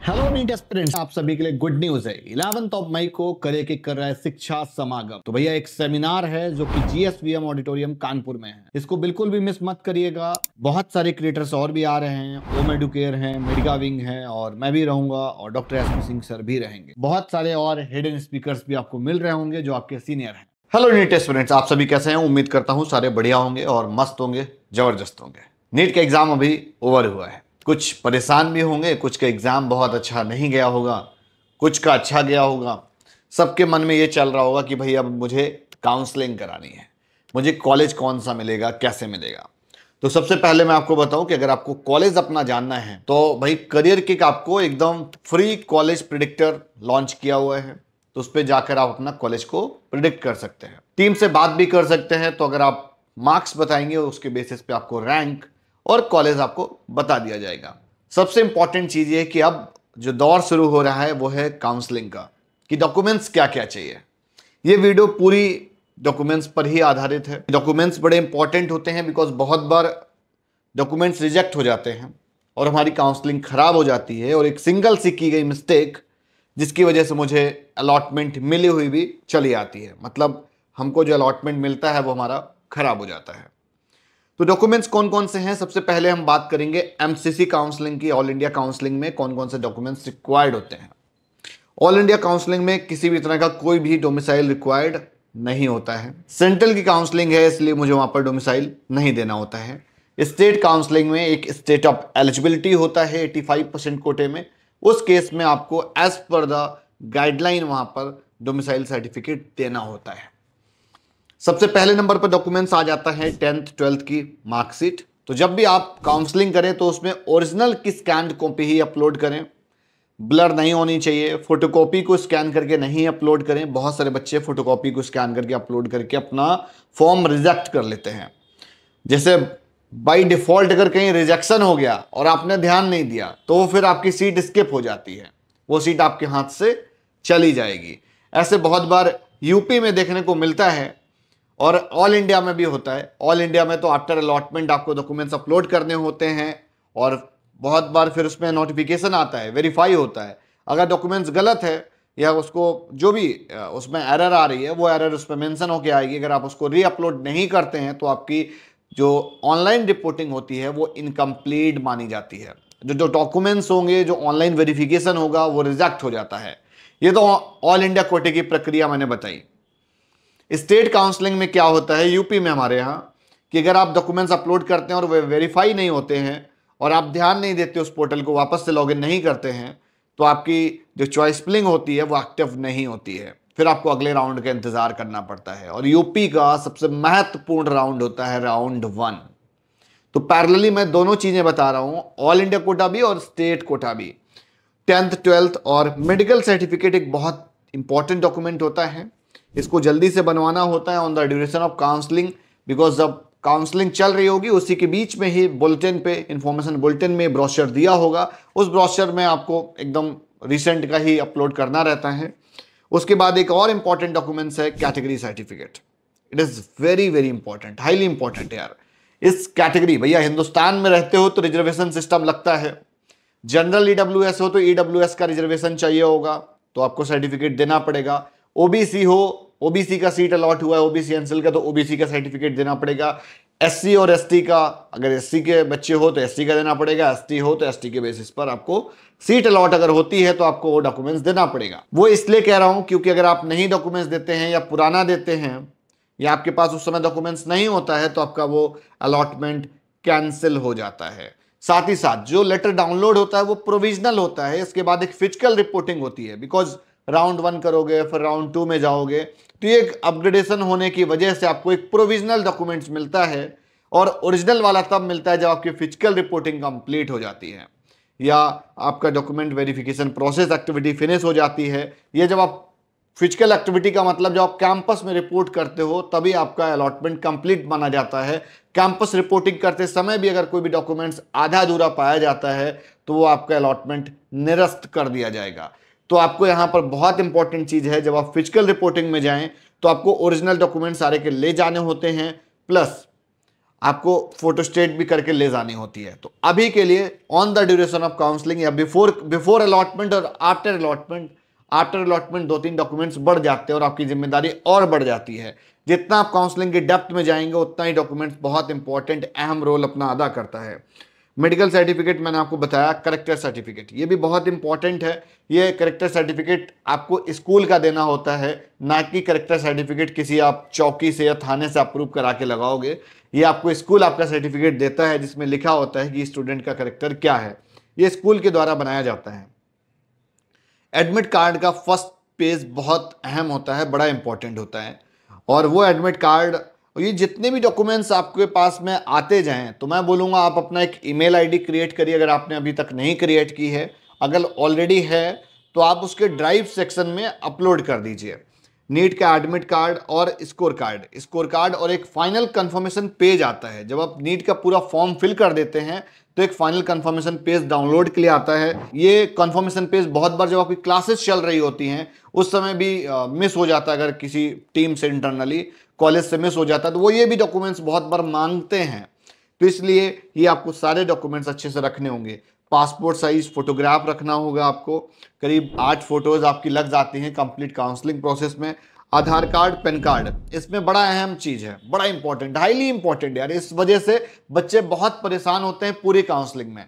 Hello NEET aspirants, आप सभी के लिए गुड न्यूज है। 11 मई को करेके कर रहा है शिक्षा समागम। तो भैया एक सेमिनार है जो कि जीएसवीएम ऑडिटोरियम कानपुर में है। इसको बिल्कुल भी मिस मत करिएगा। बहुत सारे क्रिएटर्स और भी आ रहे हैं। ओम एडुकेयर हैं, मेडिका विंग है और मैं भी रहूंगा और डॉक्टर एसपी सिंह सर भी रहेंगे। बहुत सारे और हिडन स्पीकर्स भी आपको मिल रहे होंगे जो आपके सीनियर हैं। हेलो नीट एस्पिरेंट्स, आप सभी कैसे हैं? उम्मीद करता हूँ सारे बढ़िया होंगे और मस्त होंगे, जबरदस्त होंगे। नीट का एग्जाम अभी ओवर हुआ है। कुछ परेशान भी होंगे, कुछ का एग्जाम बहुत अच्छा नहीं गया होगा, कुछ का अच्छा गया होगा। सबके मन में ये चल रहा होगा कि भाई अब मुझे काउंसलिंग करानी है, मुझे कॉलेज कौन सा मिलेगा, कैसे मिलेगा। तो सबसे पहले मैं आपको बताऊं कि अगर आपको कॉलेज अपना जानना है तो भाई करियर किक आपको एकदम फ्री कॉलेज प्रिडिक्टर लॉन्च किया हुआ है। तो उस पर जाकर आप अपना कॉलेज को प्रिडिक्ट कर सकते हैं, टीम से बात भी कर सकते हैं। तो अगर आप मार्क्स बताएंगे उसके बेसिस पे आपको रैंक और कॉलेज आपको बता दिया जाएगा। सबसे इंपॉर्टेंट चीज ये है कि अब जो दौर शुरू हो रहा है वो है काउंसलिंग का, कि डॉक्यूमेंट्स क्या क्या चाहिए। ये वीडियो पूरी डॉक्यूमेंट्स पर ही आधारित है। डॉक्यूमेंट्स बड़े इंपॉर्टेंट होते हैं बिकॉज बहुत बार डॉक्यूमेंट्स रिजेक्ट हो जाते हैं और हमारी काउंसलिंग खराब हो जाती है, और एक सिंगल सी की गई मिस्टेक जिसकी वजह से मुझे अलॉटमेंट मिली हुई भी चली आती है, मतलब हमको जो अलॉटमेंट मिलता है वो हमारा खराब हो जाता है। तो डॉक्यूमेंट्स कौन कौन से हैं? सबसे पहले हम बात करेंगे एमसीसी काउंसलिंग की। ऑल इंडिया काउंसलिंग में कौन कौन से डॉक्यूमेंट्स रिक्वायर्ड होते हैं। ऑल इंडिया काउंसलिंग में किसी भी तरह का कोई भी डोमिसाइल रिक्वायर्ड नहीं होता है। सेंट्रल की काउंसलिंग है इसलिए मुझे वहां पर डोमिसाइल नहीं देना होता है। स्टेट काउंसलिंग में एक स्टेट ऑफ एलिजिबिलिटी होता है 85% कोटे में। उस केस में आपको एज पर द गाइडलाइन वहां पर डोमिसाइल सर्टिफिकेट देना होता है। सबसे पहले नंबर पर डॉक्यूमेंट्स आ जाता है 10th 12th की मार्कशीट। तो जब भी आप काउंसलिंग करें तो उसमें ओरिजिनल की स्कैन्ड कॉपी ही अपलोड करें, ब्लर नहीं होनी चाहिए। फोटोकॉपी को स्कैन करके नहीं अपलोड करें। बहुत सारे बच्चे फोटोकॉपी को स्कैन करके अपलोड करके अपना फॉर्म रिजेक्ट कर लेते हैं। जैसे बाय डिफॉल्ट अगर कहीं रिजेक्शन हो गया और आपने ध्यान नहीं दिया तो फिर आपकी सीट स्किप हो जाती है, वो सीट आपके हाथ से चली जाएगी। ऐसे बहुत बार यूपी में देखने को मिलता है और ऑल इंडिया में भी होता है। ऑल इंडिया में तो आफ्टर अलॉटमेंट आपको डॉक्यूमेंट्स अपलोड करने होते हैं और बहुत बार फिर उसमें नोटिफिकेशन आता है, वेरीफाई होता है। अगर डॉक्यूमेंट्स गलत है या उसको जो भी उसमें एरर आ रही है वो एरर उस पर मेंशन होकर आएगी। अगर आप उसको री अपलोड नहीं करते हैं तो आपकी जो ऑनलाइन रिपोर्टिंग होती है वो इनकम्प्लीट मानी जाती है। जो डॉक्यूमेंट्स होंगे, जो ऑनलाइन वेरिफिकेशन होगा वो रिजेक्ट हो जाता है। ये तो ऑल इंडिया कोटे की प्रक्रिया मैंने बताई। स्टेट काउंसलिंग में क्या होता है यूपी में हमारे यहाँ, कि अगर आप डॉक्यूमेंट्स अपलोड करते हैं और वे वेरीफाई नहीं होते हैं और आप ध्यान नहीं देते उस पोर्टल को, वापस से लॉगिन नहीं करते हैं, तो आपकी जो चॉइस फिलिंग होती है वो एक्टिव नहीं होती है। फिर आपको अगले राउंड का इंतजार करना पड़ता है। और यूपी का सबसे महत्वपूर्ण राउंड होता है राउंड 1। तो पैरेलली मैं दोनों चीजें बता रहा हूं, ऑल इंडिया कोटा भी और स्टेट कोटा भी। 10th 12th और मेडिकल सर्टिफिकेट एक बहुत इंपॉर्टेंट डॉक्यूमेंट होता है। इसको जल्दी से बनवाना होता है on the duration of counselling, because जब काउंसलिंग चल रही होगी उसी के बीच में ही बुलेटिन पे, इंफॉर्मेशन बुलेटिन में ब्रोशर दिया होगा, उस ब्रोशर में आपको एकदम रिसेंट का ही अपलोड करना रहता है। उसके बाद एक और इंपॉर्टेंट डॉक्यूमेंट्स है category certificate. It is very very important, highly important यार। इस कैटेगरी, भैया हिंदुस्तान में रहते हो तो रिजर्वेशन सिस्टम लगता है। जनरल ईडब्ल्यूएस हो तो ईडब्ल्यूएस का रिजर्वेशन चाहिए होगा तो आपको सर्टिफिकेट देना पड़ेगा। ओबीसी हो, ओबीसी का सीट अलॉट हुआ है ओबीसी एनसीएल का, तो ओबीसी का सर्टिफिकेट देना पड़ेगा। एससी और एसटी का, अगर एससी के बच्चे हो तो एससी का देना पड़ेगा, एसटी हो तो एसटी के बेसिस पर आपको सीट अलॉट अगर होती है तो आपको वो डॉक्यूमेंट्स देना पड़ेगा। वो इसलिए कह रहा हूं क्योंकि अगर आप नहीं डॉक्यूमेंट्स देते हैं या पुराना देते हैं या आपके पास उस समय डॉक्यूमेंट्स नहीं होता है तो आपका वो अलॉटमेंट कैंसिल हो जाता है। साथ ही साथ जो लेटर डाउनलोड होता है वो प्रोविजनल होता है। इसके बाद एक फिजिकल रिपोर्टिंग होती है, बिकॉज राउंड 1 करोगे फिर राउंड 2 में जाओगे, तो ये एक अपग्रेडेशन होने की वजह से आपको एक प्रोविजनल डॉक्यूमेंट्स मिलता है। और ओरिजिनल वाला तब मिलता है जब आपकी फिजिकल रिपोर्टिंग कंप्लीट हो जाती है या आपका document verification process activity finish हो जाती है। ये जब आप फिजिकल एक्टिविटी का मतलब जब आप कैंपस में रिपोर्ट करते हो तभी आपका अलॉटमेंट कंप्लीट माना जाता है। कैंपस रिपोर्टिंग करते समय भी अगर कोई भी डॉक्यूमेंट्स आधा अधूरा पाया जाता है तो वो आपका अलॉटमेंट निरस्त कर दिया जाएगा। तो आपको यहाँ पर बहुत इंपॉर्टेंट चीज है, जब आप फिजिकल रिपोर्टिंग में जाएं तो आपको ओरिजिनल डॉक्यूमेंट सारे के ले जाने होते हैं, प्लस आपको फोटोस्टेट भी करके ले जानी होती है। तो अभी के लिए on the duration of counselling या बिफोर अलॉटमेंट और आफ्टर अलॉटमेंट 2-3 डॉक्यूमेंट्स बढ़ जाते हैं और आपकी जिम्मेदारी और बढ़ जाती है। जितना आप काउंसलिंग के डेप्थ में जाएंगे उतना ही डॉक्यूमेंट्स बहुत इंपॉर्टेंट अहम रोल अपना अदा करता है। मेडिकल सर्टिफिकेट मैंने आपको बताया, करेक्टर सर्टिफिकेट ये भी बहुत इंपॉर्टेंट है। ये करेक्टर सर्टिफिकेट आपको स्कूल का देना होता है, ना कि करेक्टर सर्टिफिकेट किसी आप चौकी से या थाने से अप्रूव करा के लगाओगे। ये आपको स्कूल आपका सर्टिफिकेट देता है जिसमें लिखा होता है कि स्टूडेंट का करेक्टर क्या है। ये स्कूल के द्वारा बनाया जाता है। एडमिट कार्ड का फर्स्ट पेज बहुत अहम होता है, बड़ा इंपॉर्टेंट होता है। और वो एडमिट कार्ड, ये जितने भी डॉक्यूमेंट्स आपके पास में आते जाएं, तो मैं बोलूँगा आप अपना एक ईमेल आईडी क्रिएट करिए अगर आपने अभी तक नहीं क्रिएट की है। अगर ऑलरेडी है तो आप उसके ड्राइव सेक्शन में अपलोड कर दीजिए नीट का एडमिट कार्ड और स्कोर कार्ड और एक फाइनल कंफर्मेशन पेज आता है। जब आप नीट का पूरा फॉर्म फिल कर देते हैं तो एक फाइनल कंफर्मेशन पेज डाउनलोड के लिए आता है। ये कंफर्मेशन पेज बहुत बार जब आपकी क्लासेस चल रही होती हैं उस समय भी मिस हो जाता है, अगर किसी टीम से इंटरनली कॉलेज से मिस हो जाता है तो वो ये भी डॉक्यूमेंट्स बहुत बार मांगते हैं। तो इसलिए ये आपको सारे डॉक्यूमेंट्स अच्छे से रखने होंगे। पासपोर्ट साइज फोटोग्राफ रखना होगा आपको, करीब 8 फोटोज आपकी लग जाती हैं कंप्लीट काउंसलिंग प्रोसेस में। आधार कार्ड, पैन कार्ड, इसमें बड़ा अहम चीज है, बड़ा इंपॉर्टेंट, हाईली इंपॉर्टेंट यार। इस वजह से बच्चे बहुत परेशान होते हैं पूरी काउंसलिंग में।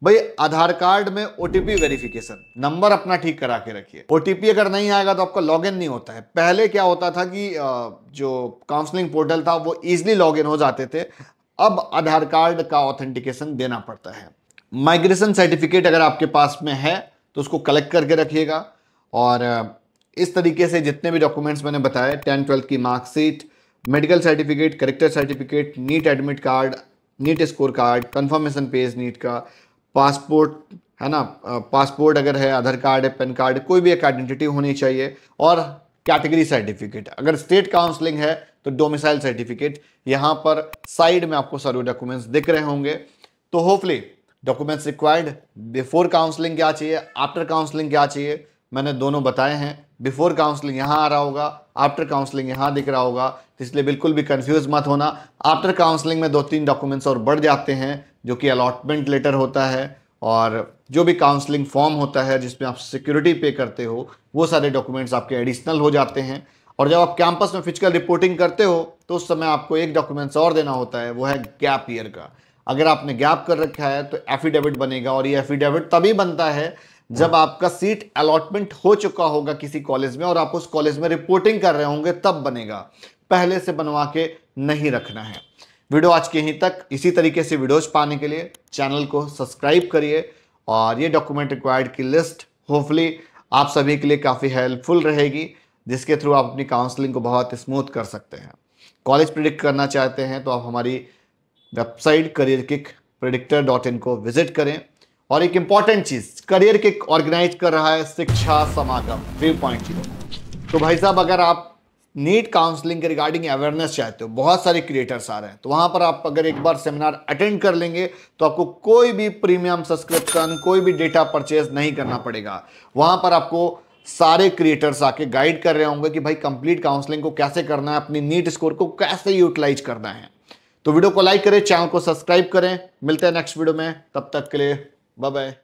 भाई आधार कार्ड में ओटीपी वेरिफिकेशन, नंबर अपना ठीक करा के रखिए। ओटीपी अगर नहीं आएगा तो आपका लॉगिन नहीं होता है। पहले क्या होता था कि जो काउंसलिंग पोर्टल था वो इजीली लॉगिन हो जाते थे, अब आधार कार्ड का ऑथेंटिकेशन देना पड़ता है। माइग्रेशन सर्टिफिकेट अगर आपके पास में है तो उसको कलेक्ट करके रखिएगा। और इस तरीके से जितने भी डॉक्यूमेंट्स मैंने बताए, 10-12 की marksheet, medical certificate, character certificate, NEET admit card, NEET score card, confirmation page NEET का, पासपोर्ट है ना, पासपोर्ट अगर है, आधार कार्ड है, पैन कार्ड, कोई भी एक आइडेंटिटी होनी चाहिए। और कैटेगरी सर्टिफिकेट, अगर स्टेट काउंसलिंग है तो डोमिसाइल सर्टिफिकेट। यहाँ पर साइड में आपको सारे डॉक्यूमेंट्स दिख रहे होंगे। तो hopefully documents required, before counselling क्या चाहिए, आफ्टर काउंसलिंग क्या चाहिए, मैंने दोनों बताए हैं। बिफोर काउंसलिंग यहाँ आ रहा होगा, आफ्टर काउंसलिंग यहाँ दिख रहा होगा, तो इसलिए बिल्कुल भी कंफ्यूज मत होना। आफ्टर काउंसलिंग में 2-3 डॉक्यूमेंट्स और बढ़ जाते हैं, जो कि अलॉटमेंट लेटर होता है और जो भी काउंसलिंग फॉर्म होता है जिसमें आप सिक्योरिटी पे करते हो, वो सारे डॉक्यूमेंट्स आपके एडिशनल हो जाते हैं। और जब आप कैंपस में फिजिकल रिपोर्टिंग करते हो तो उस समय आपको एक डॉक्यूमेंट्स और देना होता है, वो है गैप ईयर का। अगर आपने गैप कर रखा है तो एफिडेविट बनेगा, और ये एफिडेविट तभी बनता है जब आपका सीट अलॉटमेंट हो चुका होगा किसी कॉलेज में और आप उस कॉलेज में रिपोर्टिंग कर रहे होंगे, तब बनेगा। पहले से बनवा के नहीं रखना है। वीडियो आज के यहीं तक। इसी तरीके से वीडियोज पाने के लिए चैनल को सब्सक्राइब करिए। और ये डॉक्यूमेंट रिक्वायर्ड की लिस्ट होपफुली आप सभी के लिए काफ़ी हेल्पफुल रहेगी, जिसके थ्रू आप अपनी काउंसलिंग को बहुत स्मूथ कर सकते हैं। कॉलेज प्रिडिक्ट करना चाहते हैं तो आप हमारी वेबसाइट careerkickpredictor.in को विजिट करें। और एक इंपॉर्टेंट चीज, करियर किक ऑर्गेनाइज कर रहा है शिक्षा समागम 3.0। तो भाई साहब, अगर आप नीट काउंसलिंग के रिगार्डिंग अवेयरनेस चाहते हो, बहुत सारे क्रिएटर्स आ रहे हैं, तो वहां पर आप अगर एक बार सेमिनार अटेंड कर लेंगे तो आपको कोई भी प्रीमियम सब्सक्रिप्शन, कोई भी डेटा परचेज नहीं करना पड़ेगा। वहां पर आपको सारे क्रिएटर्स आके गाइड कर रहे होंगे कि भाई कंप्लीट काउंसलिंग को कैसे करना है, अपनी नीट स्कोर को कैसे यूटिलाइज करना है। तो वीडियो को लाइक करें, चैनल को सब्सक्राइब करें। मिलते हैं नेक्स्ट वीडियो में, तब तक के लिए बाय बाय।